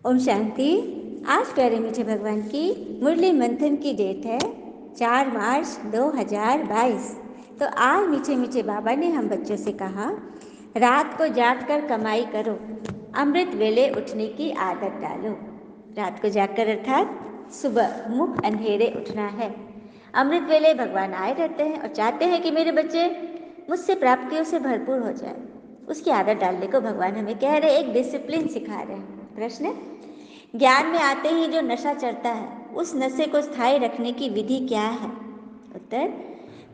ओम शांति। आज प्यारे मीठे भगवान की मुरली मंथन की डेट है 4 मार्च 2022। तो आज मीठे मीठे बाबा ने हम बच्चों से कहा, रात को जागकर कमाई करो, अमृत वेले उठने की आदत डालो। रात को जागकर अर्थात सुबह मुख अंधेरे उठना है। अमृत वेले भगवान आए रहते हैं और चाहते हैं कि मेरे बच्चे मुझसे प्राप्तियों से भरपूर हो जाए। उसकी आदत डालने को भगवान हमें कह रहे, एक डिसिप्लिन सिखा रहे हैं। प्रश्न, ज्ञान में आते ही जो नशा चढ़ता है उस नशे को स्थायी रखने की विधि क्या है? उत्तर,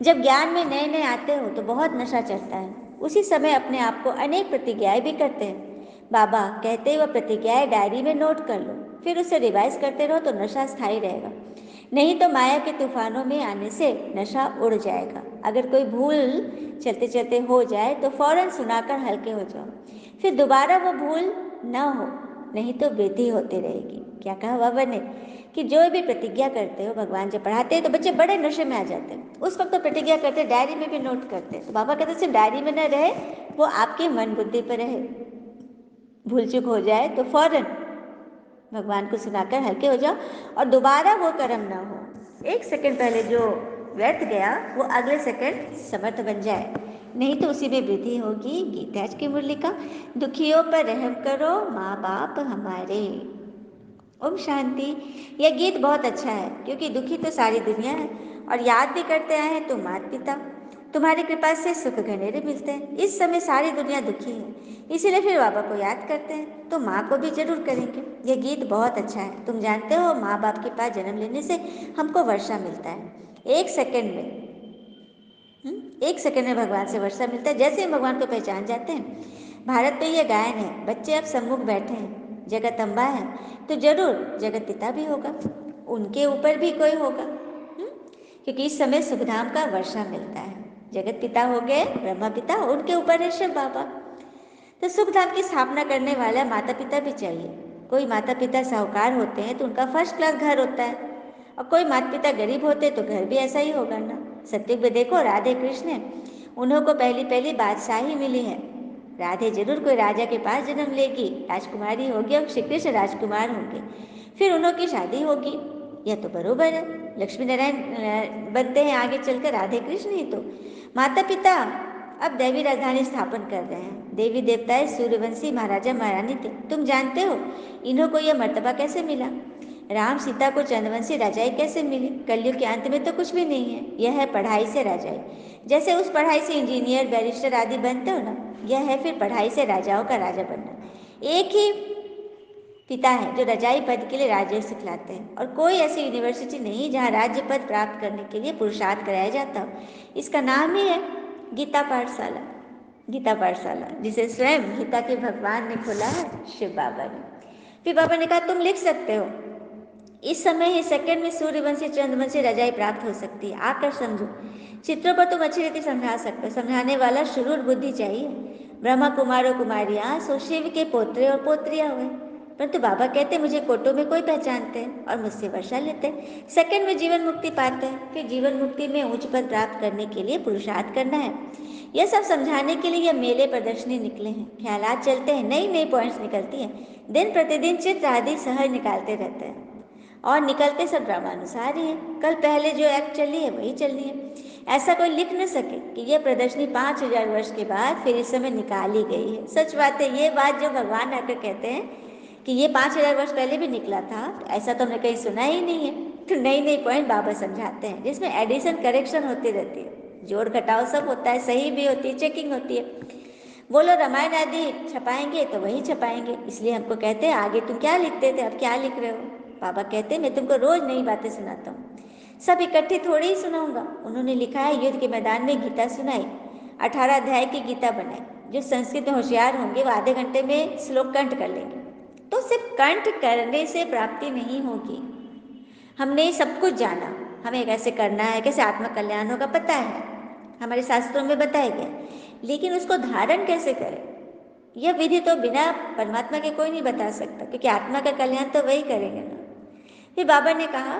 जब ज्ञान में नए नए आते हो तो बहुत नशा चढ़ता है। उसी समय अपने आप को अनेक प्रतिज्ञाएं भी करते हैं। बाबा कहते वह प्रतिज्ञाएं डायरी में नोट कर लो, फिर उसे रिवाइज करते रहो तो नशा स्थायी रहेगा। नहीं तो माया के तूफानों में आने से नशा उड़ जाएगा। अगर कोई भूल चलते चलते हो जाए तो फौरन सुनाकर हल्के हो जाओ, फिर दोबारा वो भूल न हो, नहीं तो वृद्धि होती रहेगी। क्या कहा बाबा ने कि जो भी प्रतिज्ञा करते हो, भगवान जब पढ़ाते हैं तो बच्चे बड़े नशे में आ जाते हैं। उस वक्त तो प्रतिज्ञा करते, डायरी में भी नोट करते। तो बाबा कहते सिर्फ डायरी में न रहे, वो आपके मन बुद्धि पर रहे। भूल चूक हो जाए तो फौरन भगवान को सुनाकर हल्के हो जाओ और दोबारा वो कर्म ना हो। एक सेकंड पहले जो व्यर्थ गया वो अगले सेकंड समर्थ बन जाए, नहीं तो उसी में वृद्धि होगी। गीता की मुरली का, दुखियों पर रहम करो माँ बाप हमारे। ओम शांति। यह गीत बहुत अच्छा है क्योंकि दुखी तो सारी दुनिया है और याद भी करते आए हैं तुम माता पिता। तुम्हारी कृपा से सुख घनेरे मिलते हैं। इस समय सारी दुनिया दुखी है, इसीलिए फिर बाबा को याद करते हैं, तो माँ को भी जरूर करेंगे। यह गीत बहुत अच्छा है। तुम जानते हो, माँ बाप के पास जन्म लेने से हमको वर्षा मिलता है। एक सेकंड में एक सेकंड में भगवान से वर्षा मिलता है। जैसे ही भगवान को पहचान जाते हैं। भारत में यह गायन है, बच्चे अब सम्मुख बैठे हैं, जगत अम्बा है तो जरूर जगत पिता भी होगा, उनके ऊपर भी कोई होगा। क्योंकि इस समय सुखधाम का वर्षा मिलता है। जगत पिता हो गए ब्रह्मा पिता, उनके ऊपर है शिव बाबा। तो सुखधाम की स्थापना करने वाला माता पिता भी चाहिए। कोई माता पिता साहूकार होते हैं तो उनका फर्स्ट क्लास घर होता है, और कोई माता पिता गरीब होते तो घर भी ऐसा ही होगा ना। सत्युग में देखो, राधे कृष्ण, उन्हों को पहली पहली बादशाही मिली है। राधे जरूर कोई राजा के पास जन्म लेगी, राजकुमारी होगी और श्री कृष्ण राजकुमार होंगे, फिर उन्हों की शादी होगी। यह तो बरोबर है। लक्ष्मी नारायण बनते हैं आगे चलकर राधे कृष्ण ही तो। माता पिता अब दैवी राजधानी स्थापन कर रहे हैं। देवी देवताएं सूर्यवंशी महाराजा महारानी थे। तुम जानते हो इन्हों को यह मर्तबा कैसे मिला? राम सीता को चंद्रवंशी राजाई कैसे मिली? कलयुग के अंत में तो कुछ भी नहीं है। यह है पढ़ाई से राजाई। जैसे उस पढ़ाई से इंजीनियर बैरिस्टर आदि बनते हो ना, यह है फिर पढ़ाई से राजाओं का राजा बनना। एक ही पिता है जो रजाई पद के लिए राज्य सिखलाते हैं, और कोई ऐसी यूनिवर्सिटी नहीं जहाँ राज्य पद प्राप्त करने के लिए पुरुषार्थ कराया जाता हो। इसका नाम ही है गीता पाठशाला। गीता पाठशाला जिसे स्वयं गीता के भगवान ने खोला है, शिव बाबा ने। फिर बाबा ने कहा तुम लिख सकते हो, इस समय ही सेकंड में सूर्यवंशी चंद्रवंशी रजाई प्राप्त हो सकती है। आकर समझो। चित्रों पर तुम अच्छी रीति समझा सकते हो, समझाने वाला शुरूर बुद्धि चाहिए। ब्रह्मा कुमार और कुमारियां सो शिव के पोत्रे और पोत्रियां हुए, परंतु बाबा कहते मुझे कोटों में कोई पहचानते हैं और मुझसे वर्षा लेते हैं। सेकंड में जीवन मुक्ति पाते हैं, फिर जीवन मुक्ति में उच्च पद प्राप्त करने के लिए पुरुषार्थ करना है। यह सब समझाने के लिए यह मेले प्रदर्शनी निकले हैं। ख्यालात चलते हैं, नई नई पॉइंट्स निकलती हैं। दिन प्रतिदिन चित्र आदि सहज निकालते रहते हैं और निकलते सब ड्रामानुसार ही है। कल पहले जो एक्ट चली है वही चलनी है। ऐसा कोई लिख न सके कि यह प्रदर्शनी 5000 वर्ष के बाद फिर इस समय निकाली गई है। सच बात है। ये बात जो भगवान आकर कहते हैं कि ये 5000 वर्ष पहले भी निकला था, ऐसा तो हमने कहीं सुना ही नहीं है। तो नई नई पॉइंट बाबा समझाते हैं, जिसमें एडिशन करेक्शन होती रहती है, जोड़ घटाव सब होता है, सही भी होती है, चेकिंग होती है। वो लोग रामायण आदि छपाएंगे तो वही छपाएंगे, इसलिए हमको कहते हैं आगे तुम क्या लिखते थे अब क्या लिख रहे हो। बाबा कहते हैं मैं तुमको रोज नई बातें सुनाता हूँ, सब इकट्ठी थोड़ी ही सुनाऊंगा। उन्होंने लिखा है युद्ध के मैदान में गीता सुनाई, 18 अध्याय की गीता बनाई। जो संस्कृत में होशियार होंगे वो आधे घंटे में श्लोक कंठ कर लेंगे। तो सिर्फ कंठ करने से प्राप्ति नहीं होगी। हमने सब कुछ जाना, हमें कैसे करना है, कैसे आत्म कल्याण होगा पता है, हमारे शास्त्रों में बताया गया, लेकिन उसको धारण कैसे करें, यह विधि तो बिना परमात्मा के कोई नहीं बता सकता, क्योंकि आत्मा का कल्याण तो वही करेंगे ना। फिर बाबा ने कहा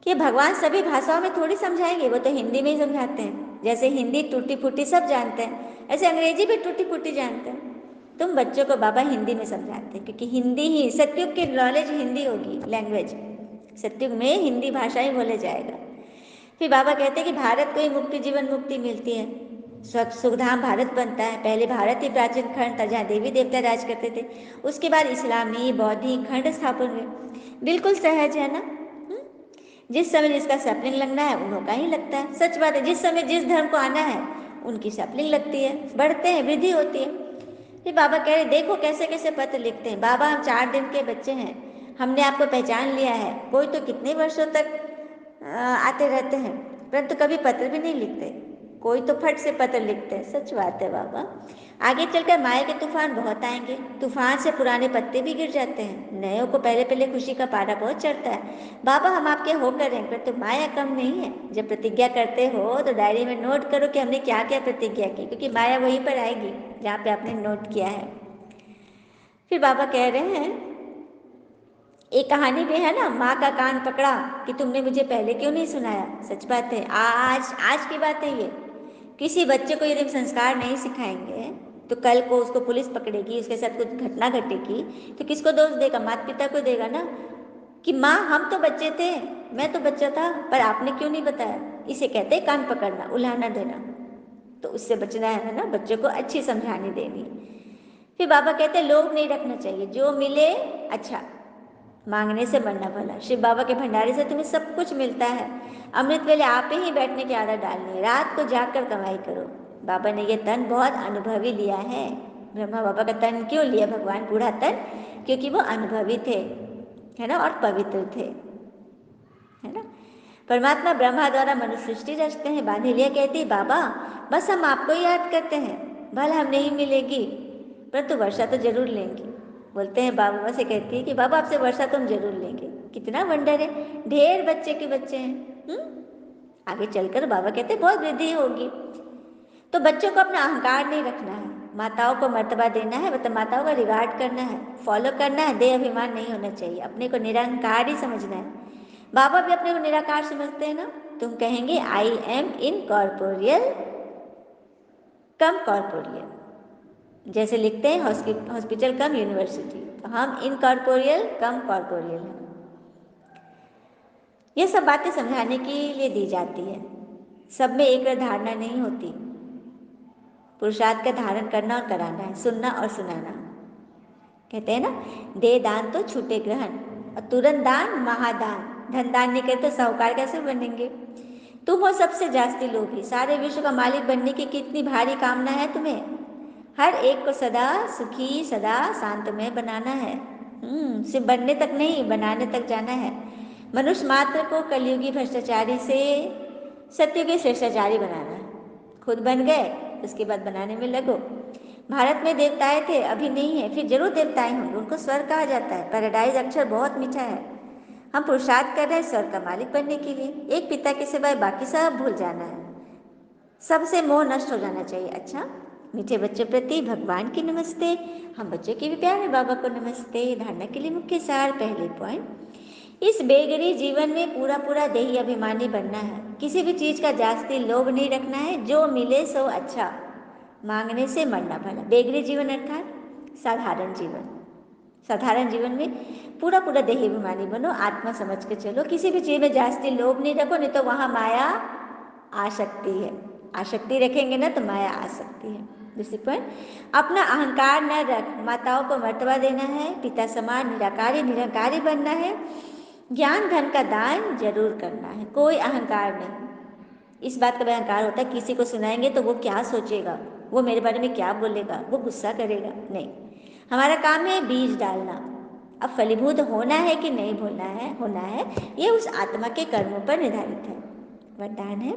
कि भगवान सभी भाषाओं में थोड़ी समझाएंगे, वो तो हिंदी में ही समझाते हैं। जैसे हिंदी टूटी फूटी सब जानते हैं, ऐसे अंग्रेजी भी टूटी फूटी जानते हैं। तुम बच्चों को बाबा हिंदी में समझाते हैं, क्योंकि हिंदी ही सतयुग की नॉलेज हिंदी होगी, लैंग्वेज सतयुग में हिंदी भाषा ही बोले जाएगा। फिर बाबा कहते हैं कि भारत को ही मुक्ति, जीवन मुक्ति मिलती है, सुखधाम भारत बनता है। पहले भारत ही प्राचीन खंड था जहाँ देवी देवता राज करते थे, उसके बाद इस्लामी बौद्धिक खंड स्थापन हुए। बिल्कुल सहज है ना। जिस समय जिसका सैपलिंग लगना है उन्हों का ही लगता है, सच बात है। जिस समय जिस धर्म को आना है उनकी सैपलिंग लगती है, बढ़ते हैं, वृद्धि होती है। फिर बाबा कह रहे देखो कैसे कैसे पत्र लिखते हैं। बाबा हम 4 दिन के बच्चे हैं, हमने आपको पहचान लिया है। कोई तो कितने वर्षों तक आते रहते हैं परंतु कभी पत्र भी नहीं लिखते, कोई तो फट से पत्र लिखते हैं। सच बात है बाबा। आगे चलकर माया के तूफान बहुत आएंगे, तूफान से पुराने पत्ते भी गिर जाते हैं, नयों को पहले पहले खुशी का पारा बहुत चढ़ता है। बाबा हम आपके होकर हैं, पर तो माया कम नहीं है। जब प्रतिज्ञा करते हो तो डायरी में नोट करो कि हमने क्या क्या प्रतिज्ञा की, क्योंकि माया वहीं पर आएगी जहाँ पे आपने नोट किया है। फिर बाबा कह रहे हैं एक कहानी में है ना, माँ का कान पकड़ा कि तुमने मुझे पहले क्यों नहीं सुनाया। सच बात है, आज की बात है ये। किसी बच्चे को यदि हम संस्कार नहीं सिखाएंगे तो कल को उसको पुलिस पकड़ेगी, उसके साथ कुछ घटना घटेगी तो किसको दोष देगा? माता पिता को देगा ना, कि माँ हम तो बच्चे थे, मैं तो बच्चा था, पर आपने क्यों नहीं बताया। इसे कहते हैं कान पकड़ना, उलाहना देना। तो उससे बचना है ना, बच्चों को अच्छी समझानी देनी। फिर बाबा कहते हैं लोभ नहीं रखना चाहिए, जो मिले अच्छा, मांगने से मरना भला। शिव बाबा के भंडारे से तुम्हें सब कुछ मिलता है। अमृत वेले आप ही बैठने की आदत डालनी है, रात को जागकर कमाई करो। बाबा ने ये तन बहुत अनुभवी लिया है। ब्रह्मा बाबा का तन क्यों लिया भगवान, बूढ़ा तन? क्योंकि वो अनुभवी थे, है ना, और पवित्र थे, है ना। परमात्मा ब्रह्मा द्वारा मनुष्य सृष्टि रचते हैं। बांधेलिया कहती है बाबा बस हम आपको याद करते हैं, भला हम नहीं मिलेगी परंतु वर्षा तो जरूर लेंगी। बोलते हैं बाबा से, कहती है कि बाबा आपसे वर्षा तो हम जरूर लेंगे। कितना वंडर है, ढेर बच्चे के बच्चे हैं। आगे चलकर बाबा कहते हैं बहुत वृद्धि होगी। तो बच्चों को अपना अहंकार नहीं रखना है, माताओं को मर्तबा देना है, मतलब माताओं का रिगार्ड करना है, फॉलो करना है। देह अभिमान नहीं होना चाहिए, अपने को निरंकार ही समझना है। बाबा भी अपने को निराकार समझते हैं ना। तुम कहेंगे I am incorporeal come corporeal, जैसे लिखते हैं हॉस्पिटल कम यूनिवर्सिटी, तो हम इनकॉर्पोरियल कम कॉर्पोरियल हैं। ये सब बातें समझाने के लिए दी जाती है, सब में एक धारणा नहीं होती। पुरुषार्थ का धारण करना और कराना है, सुनना और सुनाना। कहते हैं ना, दे दान तो छूटे ग्रहण और तुरंत दान महादान। धन दान नहीं करे तो साहूकार कैसे बनेंगे? तुम हो सबसे जास्ती लोभी, सारे विश्व का मालिक बनने की कितनी भारी कामना है तुम्हें। हर एक को सदा सुखी, सदा शांतमय बनाना है। सिर्फ बनने तक नहीं, बनाने तक जाना है। मनुष्य मात्र को कलयुगी भ्रष्टाचारी से सत्युगी श्रेष्ठाचारी बनाना है। खुद बन गए, उसके बाद बनाने में लगो। भारत में देवताएं थे, अभी नहीं है, फिर जरूर देवताएं होंगे, उनको स्वर्ग कहा जाता है। पैराडाइज अक्षर बहुत मीठा है। हम पुरुषार्थ कर रहे हैं स्वर्ग का मालिक बनने के लिए। एक पिता के सिवाय बाकी सब भूल जाना है, सबसे मोह नष्ट हो जाना चाहिए। अच्छा, मीठे बच्चों प्रति भगवान की नमस्ते। हम बच्चों के भी प्यारे बाबा को नमस्ते। धारणा के लिए मुख्य सार, पहले पॉइंट, इस बेगरी जीवन में पूरा पूरा देही अभिमानी बनना है। किसी भी चीज का जास्ती लोभ नहीं रखना है, जो मिले सो अच्छा, मांगने से मरना भला। बेगरी जीवन अर्थात साधारण जीवन। साधारण जीवन में पूरा पूरा देही अभिमानी बनो, आत्मा समझ के चलो। किसी भी चीज में जास्ती लोभ नहीं रखो, नहीं तो वहां माया आ सकती है। आसक्ति रखेंगे ना तो माया आ सकती है। दूसरी पॉइंट, अपना अहंकार न रख, माताओं को मर्तबा देना है, पिता समान निराकारी निरंकारी बनना है, ज्ञान धन का दान जरूर करना है। कोई अहंकार नहीं। इस बात का भी अहंकार होता है किसी को सुनाएंगे तो वो क्या सोचेगा, वो मेरे बारे में क्या बोलेगा, वो गुस्सा करेगा। नहीं, हमारा काम है बीज डालना। अब फलीभूत होना है कि नहीं होना है, ये उस आत्मा के कर्मों पर निर्धारित है। वरदान है,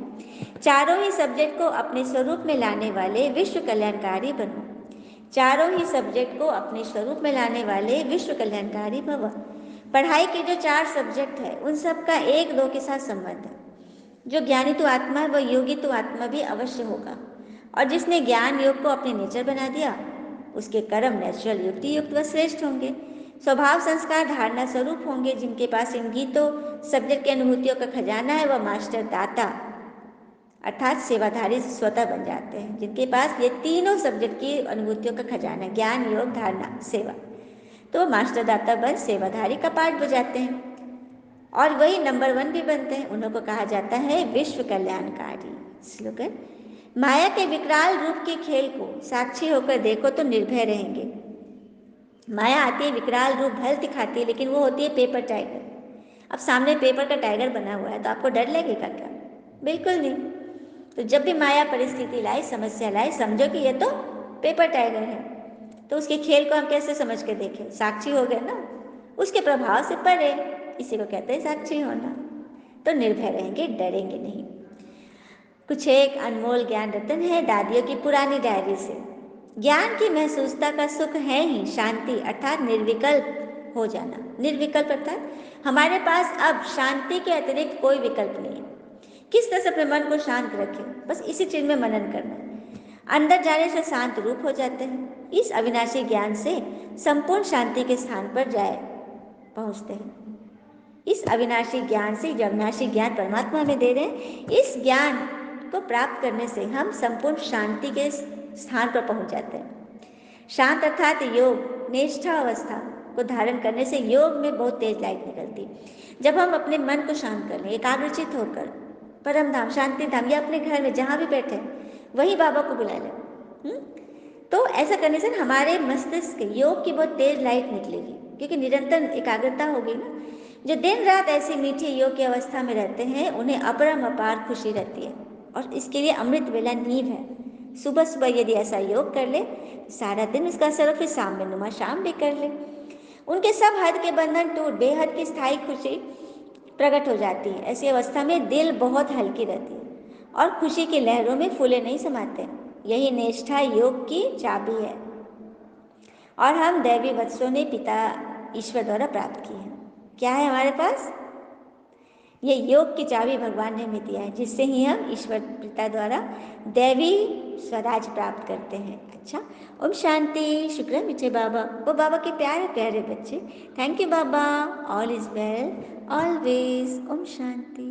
चारों ही सब्जेक्ट को अपने स्वरूप में लाने वाले विश्व कल्याणकारी बनो। चारों ही सब्जेक्ट को अपने स्वरूप में लाने वाले विश्व कल्याणकारी भव। पढ़ाई के जो 4 सब्जेक्ट है उन सब का 1-2 के साथ संबंध है। जो ज्ञानी तो आत्मा है वह योगी तो आत्मा भी अवश्य होगा, और जिसने ज्ञान योग को अपने नेचर बना दिया उसके कर्म नेचुरल युक्ति युक्त व श्रेष्ठ होंगे। स्वभाव संस्कार धारणा स्वरूप होंगे। जिनके पास इन गीतों सब्जेक्ट की अनुभूतियों का खजाना है वह मास्टर दाता अर्थात सेवाधारी स्वतः बन जाते हैं, जिनके पास ये तीनों सब्जेक्ट की अनुभूतियों का खजाना, ज्ञान, योग, धारणा, सेवा, तो मास्टर दाता बन सेवाधारी का पाठ बजाते हैं और वही नंबर 1 भी बनते हैं। उन्हों को कहा जाता है विश्व कल्याणकारी। स्लोगन, माया के विकराल रूप के खेल को साक्षी होकर देखो तो निर्भय रहेंगे। माया आती है, विकराल रूप भल दिखाती है, लेकिन वो होती है पेपर टाइगर। अब सामने पेपर का टाइगर बना हुआ है तो आपको डर लगेगा क्या? बिल्कुल नहीं। तो जब भी माया परिस्थिति लाए, समस्या लाए, समझो कि ये तो पेपर टाइगर है। तो उसके खेल को हम कैसे समझ के देखें? साक्षी हो गए ना, उसके प्रभाव से परे, इसी को कहते हैं साक्षी होना। तो निर्भय रहेंगे, डरेंगे नहीं। कुछ एक अनमोल ज्ञान रतन है दादियों की पुरानी डायरी से। ज्ञान की महसूसता का सुख है ही शांति, अर्थात निर्विकल्प हो जाना। निर्विकल्प अर्थात हमारे पास अब शांति के अतिरिक्त कोई विकल्प नहीं है। किस तरह से अपने मन को शांत रखें, बस इसी चीज में मनन करना है। अंदर जाने से शांत रूप हो जाते हैं। इस अविनाशी ज्ञान से संपूर्ण शांति के स्थान पर पहुंचते हैं। इस अविनाशी ज्ञान से, जो अविनाशी ज्ञान परमात्मा में दे रहे हैं, इस ज्ञान को प्राप्त करने से हम संपूर्ण शांति के स्थान पर पहुंच जाते हैं। शांत अर्थात योग, निष्ठा अवस्था को धारण करने से योग में बहुत तेज लाइट निकलती। जब हम अपने मन को शांत कर लें, एकाग्रचित होकर परम धाम, शांति धाम या अपने घर में जहाँ भी बैठे वहीं बाबा को बुला लें, तो ऐसा करने से हमारे मस्तिष्क योग की बहुत तेज लाइट निकलेगी, क्योंकि निरंतर एकाग्रता होगी ना। जो दिन रात ऐसी मीठी योग की अवस्था में रहते हैं उन्हें अपरम अपार खुशी रहती है, और इसके लिए अमृत वेला नींव है। सुबह सुबह यदि ऐसा योग कर ले, सारा दिन उसका असर, फिर शाम में नुमा शाम भी कर ले, उनके सब हद के बंधन टूट बेहद की स्थायी खुशी प्रकट हो जाती है। ऐसी अवस्था में दिल बहुत हल्की रहती है और खुशी की लहरों में फूले नहीं समाते। यही निष्ठा योग की चाबी है और हम दैवी वत्सों ने पिता ईश्वर द्वारा प्राप्त की है। क्या है हमारे पास? ये योग की चाबी भगवान ने हमें दिया है, जिससे ही हम ईश्वर पिता द्वारा दैवी स्वराज प्राप्त करते हैं। अच्छा, ओम शांति। शुक्र मीठे बाबा, वो बाबा के प्यारे प्यारे बच्चे। थैंक यू बाबा। All is well always. Om Shanti.